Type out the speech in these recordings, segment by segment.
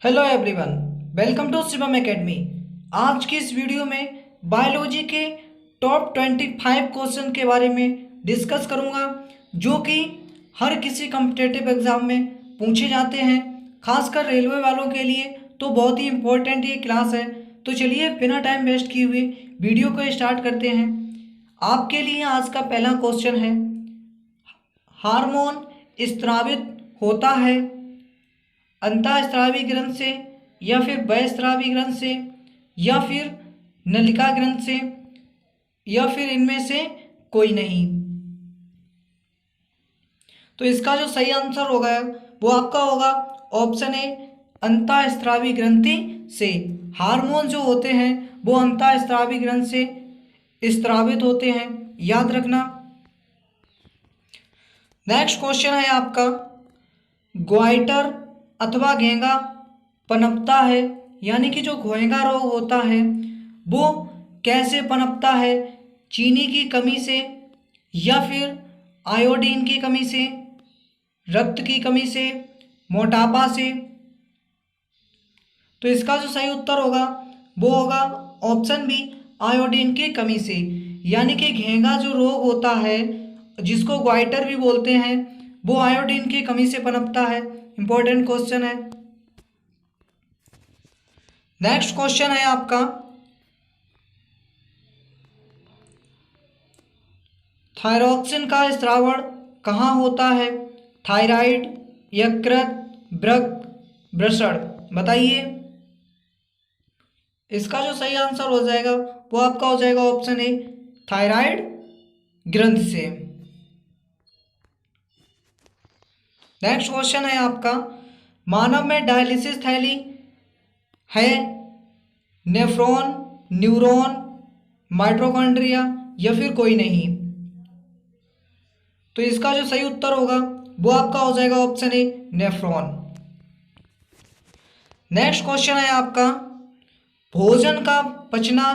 Hello everyone, welcome to Shivam academy. आज की इस वीडियो में बायोलॉजी के टॉप 25 क्वेश्चन के बारे में डिस्कस करूंगा जो कि हर किसी कम्पिटेटिव एग्जाम में पूछे जाते हैं। खासकर रेलवे वालों के लिए तो बहुत ही इम्पोर्टेंट ये क्लास है। तो चलिए बिना टाइम वेस्ट किए हुए वीडियो को स्टार्ट करते हैं। आपके लिए आज का पहला क्वेश्चन है, हार्मोन स्रावित होता है अंतःस्रावी ग्रंथ से या फिर बहिःस्रावी ग्रंथ से या फिर नलिका ग्रंथ से या फिर इनमें से कोई नहीं। तो इसका जो सही आंसर होगा वो आपका होगा ऑप्शन ए, अंतःस्रावी ग्रंथि से। हार्मोन जो होते हैं वो अंतःस्रावी ग्रंथ से स्रावित होते हैं, याद रखना। नेक्स्ट क्वेश्चन है आपका, ग्वाइटर अथवा घेंगा पनपता है, यानी कि जो घोंघा रोग होता है वो कैसे पनपता है? चीनी की कमी से या फिर आयोडीन की कमी से, रक्त की कमी से, मोटापा से? तो इसका जो सही उत्तर होगा वो होगा ऑप्शन बी, आयोडीन की कमी से। यानी कि घेंघा जो रोग होता है जिसको ग्वाइटर भी बोलते हैं वो आयोडीन की कमी से पनपता है। इंपॉर्टेंट क्वेश्चन है। नेक्स्ट क्वेश्चन है आपका, थायरॉक्सिन का स्रावण कहाँ होता है? थायराइड, यकृत, वृक्क, वृषण? बताइए। इसका जो सही आंसर हो जाएगा वो आपका हो जाएगा ऑप्शन ए, थायराइड ग्रंथ से। नेक्स्ट क्वेश्चन है आपका, मानव में डायलिसिस थैली है नेफ्रॉन, न्यूरॉन, माइटोकॉन्ड्रिया या फिर कोई नहीं? तो इसका जो सही उत्तर होगा वो आपका हो जाएगा option A, nephron. Next question है आपका, भोजन का पचना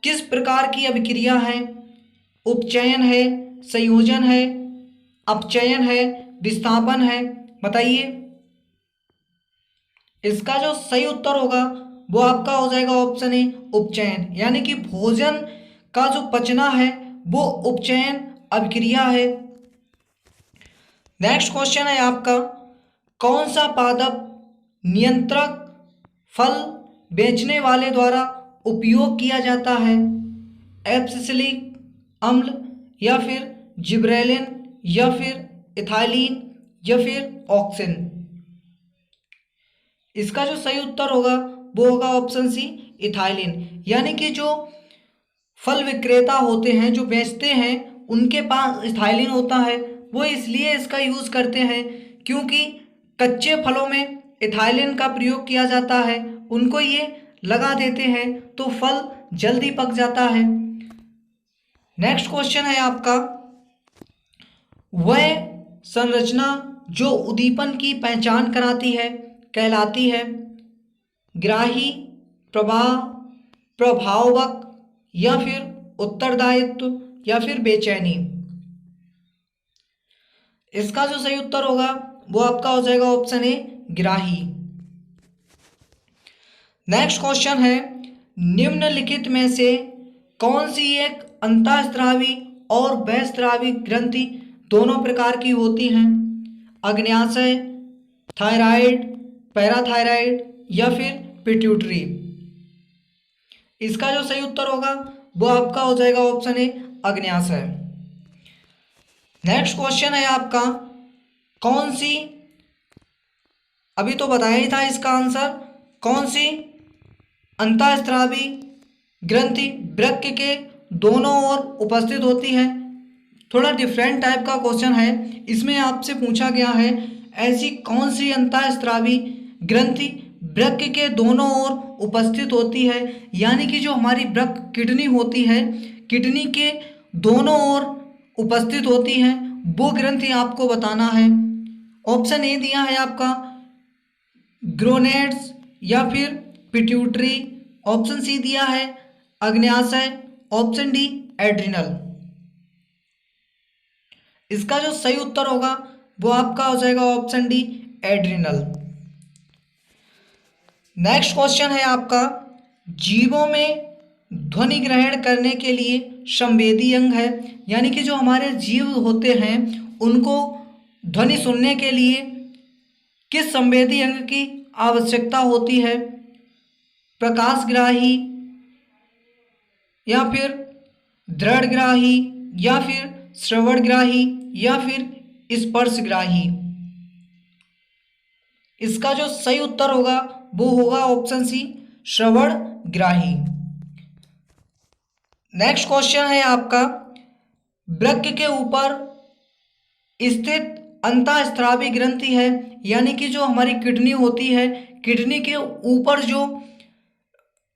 किस प्रकार की अभिक्रिया है? उपचयन है, संयोजन है, अपचयन है, विस्थापन है? बताइए। इसका जो सही उत्तर होगा वो आपका हो जाएगा ऑप्शन ए, उपचयन। यानी कि भोजन का जो पचना है वो उपचयन अभिक्रिया है। नेक्स्ट क्वेश्चन है आपका, कौन सा पादप नियंत्रक फल बेचने वाले द्वारा उपयोग किया जाता है? एब्सिसिलिक अम्ल या फिर जिब्रेलिन या फिर इथाइलिन या फिर ऑक्सिन? इसका जो सही उत्तर होगा वो होगा ऑप्शन सी, इथाइलिन। यानी कि जो फल विक्रेता होते हैं जो बेचते हैं उनके पास इथाइलिन होता है। वो इसलिए इसका यूज़ करते हैं क्योंकि कच्चे फलों में इथाइलिन का प्रयोग किया जाता है, उनको ये लगा देते हैं तो फल जल्दी पक जाता है। नेक्स्ट क्वेश्चन है आपका, वह संरचना जो उद्दीपन की पहचान कराती है कहलाती है ग्राही, प्रवाह, प्रभावक या फिर उत्तरदायित्व या फिर बेचैनी? इसका जो सही उत्तर होगा वो आपका हो जाएगा ऑप्शन ए, ग्राही। नेक्स्ट क्वेश्चन है, निम्नलिखित में से कौन सी एक अंतःस्रावी और बहिःस्रावी ग्रंथि दोनों प्रकार की होती हैं? अग्न्याशय, थायराइड, पैराथायराइड या फिर पिट्यूटरी? इसका जो सही उत्तर होगा वो आपका हो जाएगा ऑप्शन ए, अग्न्याशय। नेक्स्ट क्वेश्चन है आपका, कौन सी, अभी तो बताया ही था इसका आंसर, कौन सी अंतःस्रावी ग्रंथि वृक्क के दोनों ओर उपस्थित होती है? थोड़ा डिफरेंट टाइप का क्वेश्चन है। इसमें आपसे पूछा गया है ऐसी कौन सी अंतःस्रावी ग्रंथि वृक्क के दोनों ओर उपस्थित होती है, यानी कि जो हमारी वृक्क किडनी होती है, किडनी के दोनों ओर उपस्थित होती है, वो ग्रंथि आपको बताना है। ऑप्शन ए दिया है आपका ग्रोनेड्स या फिर पिट्यूटरी, ऑप्शन सी दिया है अग्न्याशय, ऑप्शन डी एड्रिनल। इसका जो सही उत्तर होगा वो आपका हो जाएगा option D, adrenal. Next question है आपका, जीवों में ध्वनि ग्रहण करने के लिए संवेदी अंग है, यानी कि जो हमारे जीव होते हैं उनको ध्वनि सुनने के लिए किस संवेदी अंग की आवश्यकता होती है? प्रकाशग्राही या फिर दृढ़ग्राही या फिर श्रवणग्राही या फिर स्पर्शग्राही? इसका जो सही उत्तर होगा वो होगा ऑप्शन सी, श्रवणग्राही। नेक्स्ट क्वेश्चन है आपका, वृक्क के ऊपर स्थित अंतःस्रावी ग्रंथि है, यानी कि जो हमारी किडनी होती है, किडनी के ऊपर जो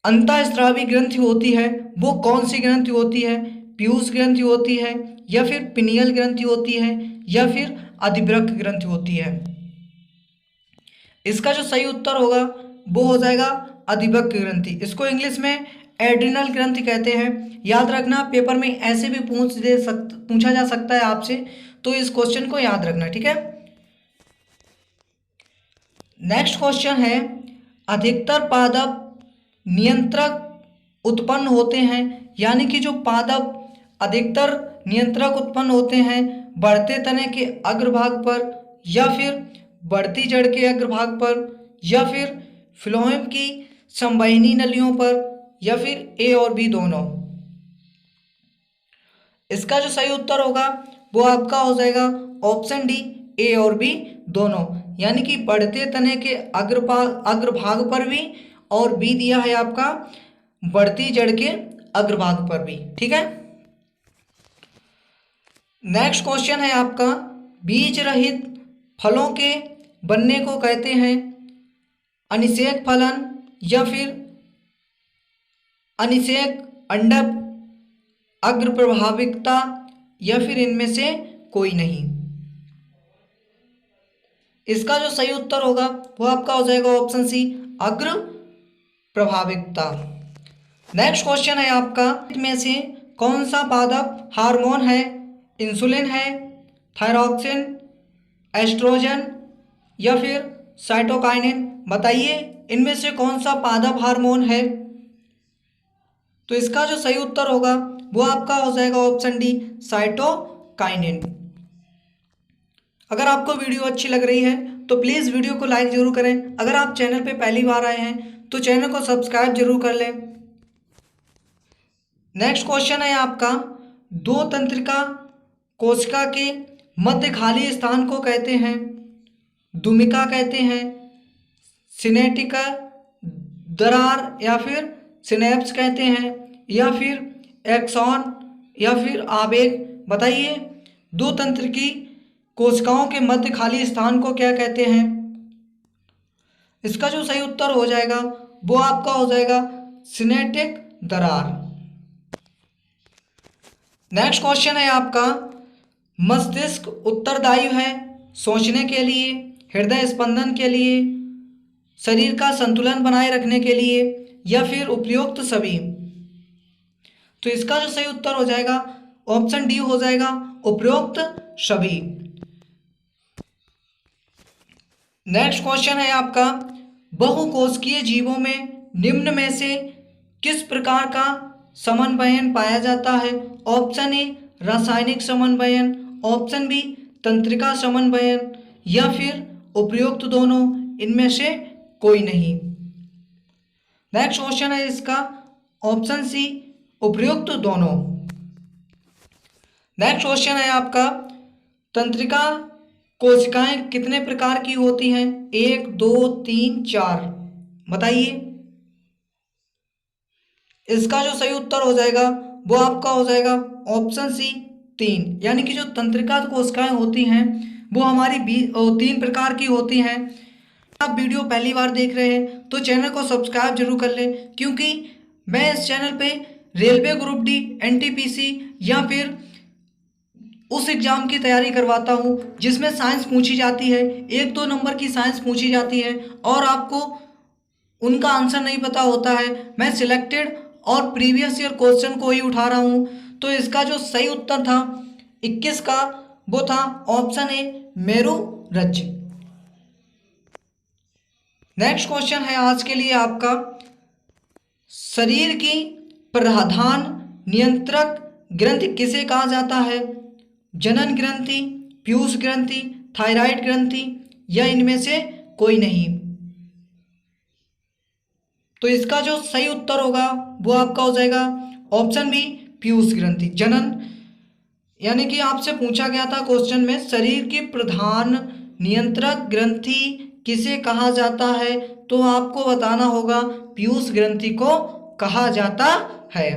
अंतःस्रावी ग्रंथि होती है वो कौन सी ग्रंथि होती है? पीयूष ग्रंथि होती है या फिर पिनियल ग्रंथि होती है या फिर अधिवृक्क ग्रंथि होती है? इसका जो सही उत्तर होगा वो हो जाएगा अधिवृक्क ग्रंथि। इसको इंग्लिश में एड्रिनल ग्रंथि कहते हैं। याद रखना, पेपर में ऐसे भी पूछा जा सकता है आपसे, तो इस क्वेश्चन को याद रखना, ठीक है। नेक्स्ट क्वेश्चन है, अधिकतर पादप नियंत्रक उत्पन्न होते हैं, यानी कि जो पादप अधिकतर नियंत्रक उत्पन्न होते हैं बढ़ते तने के अग्रभाग पर या फिर बढ़ती जड़ के अग्रभाग पर या फिर फ्लोएम की संवहनी नलियों पर या फिर ए और बी दोनों? इसका जो सही उत्तर होगा वो आपका हो जाएगा ऑप्शन डी, ए और बी दोनों, यानी कि बढ़ते तने के अग्रभाग पर भी और बी दिया है आपका बढ़ती जड़ के अग्रभाग पर भी, ठीक है। नेक्स्ट क्वेश्चन है आपका, बीज रहित फलों के बनने को कहते हैं अनिषेक फलन या फिर अनिषेक अंडक, अग्र प्रभाविकता या फिर इनमें से कोई नहीं? इसका जो सही उत्तर होगा वो आपका हो जाएगा ऑप्शन सी, अग्र प्रभाविकता। नेक्स्ट क्वेश्चन है आपका, इनमें से कौन सा पादप हार्मोन है? इंसुलिन है, थायरॉक्सिन, एस्ट्रोजन या फिर साइटोकाइनिन? बताइए इनमें से कौन सा पादप हार्मोन है? तो इसका जो सही उत्तर होगा वो आपका हो जाएगा ऑप्शन डी, साइटोकाइनिन। अगर आपको वीडियो अच्छी लग रही है तो प्लीज़ वीडियो को लाइक जरूर करें। अगर आप चैनल पे पहली बार आए हैं तो चैनल को सब्सक्राइब जरूर कर लें। नेक्स्ट क्वेश्चन है आपका, दो तंत्रिका कोशिका के मध्य खाली स्थान को कहते हैं दुमिका कहते हैं, सिनेटिका दरार या फिर सिनेप्स कहते हैं या फिर एक्सॉन या फिर आवेग? बताइए दो तंत्रिकी कोशिकाओं के मध्य खाली स्थान को क्या कहते हैं? इसका जो सही उत्तर हो जाएगा वो आपका हो जाएगा सिनेटिक दरार। नेक्स्ट क्वेश्चन है आपका, मस्तिष्क उत्तरदायी है सोचने के लिए, हृदय स्पंदन के लिए, शरीर का संतुलन बनाए रखने के लिए या फिर उपयुक्त सभी? तो इसका जो सही उत्तर हो जाएगा ऑप्शन डी हो जाएगा, उपयुक्त सभी। नेक्स्ट क्वेश्चन है आपका, बहुकोशिकीय जीवों में निम्न में से किस प्रकार का समन्वयन पाया जाता है? ऑप्शन ए, रासायनिक समन्वयन, ऑप्शन बी, तंत्रिका समन्वयन या फिर उपयुक्त दोनों, इनमें से कोई नहीं? नेक्स्ट क्वेश्चन है इसका ऑप्शन सी, उपयुक्त दोनों। नेक्स्ट क्वेश्चन है आपका, तंत्रिका कोशिकाएं कितने प्रकार की होती हैं? 1, 2, 3, 4? बताइए। इसका जो सही उत्तर हो जाएगा वो आपका हो जाएगा ऑप्शन सी, 3, यानी कि जो तंत्रिका कोशिकाएं होती हैं वो हमारी 3 प्रकार की होती हैं। आप वीडियो पहली बार देख रहे हैं तो चैनल को सब्सक्राइब जरूर कर लें, क्योंकि मैं इस चैनल पे रेलवे ग्रुप डी, एनटीपीसी या फिर उस एग्ज़ाम की तैयारी करवाता हूँ जिसमें साइंस पूछी जाती है, 1-2 नंबर की साइंस पूछी जाती है और आपको उनका आंसर नहीं पता होता है। मैं सिलेक्टेड और प्रीवियस ईयर क्वेश्चन को ही उठा रहा हूँ। तो इसका जो सही उत्तर था 21 का वो था ऑप्शन ए, मेरुरज्जु। नेक्स्ट क्वेश्चन है आज के लिए आपका, शरीर की प्रधान नियंत्रक ग्रंथि किसे कहा जाता है? जनन ग्रंथि, पीयूष ग्रंथि, थायराइड ग्रंथि या इनमें से कोई नहीं? तो इसका जो सही उत्तर होगा वो आपका हो जाएगा ऑप्शन बी, पीयूष ग्रंथि। जनन यानी कि आपसे पूछा गया था क्वेश्चन में, शरीर की प्रधान नियंत्रक ग्रंथि किसे कहा जाता है, तो आपको बताना होगा पीयूष ग्रंथि को कहा जाता है।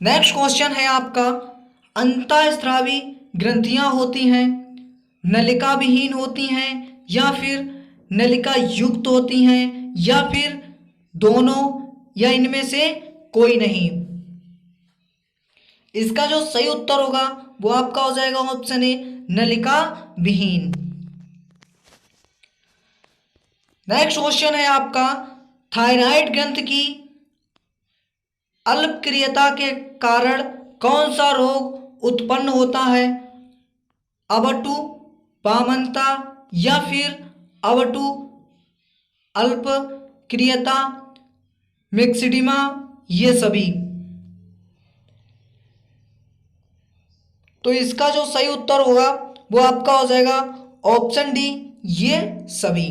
नेक्स्ट क्वेश्चन है आपका, अंतःस्रावी ग्रंथियां होती हैं, नलिका विहीन होती हैं या फिर नलिका युक्त होती हैं या फिर दोनों या इनमें से कोई नहीं? इसका जो सही उत्तर होगा वो आपका हो जाएगा ऑप्शन ए, नलिका विहीन। नेक्स्ट क्वेश्चन है आपका, थायराइड ग्रंथि की अल्पक्रियता के कारण कौन सा रोग उत्पन्न होता है? अवटु, वामनता या फिर अवटु अल्पक्रियता, मिक्सिडिमा, ये सभी? तो इसका जो सही उत्तर होगा वो आपका हो जाएगा ऑप्शन डी, ये सभी।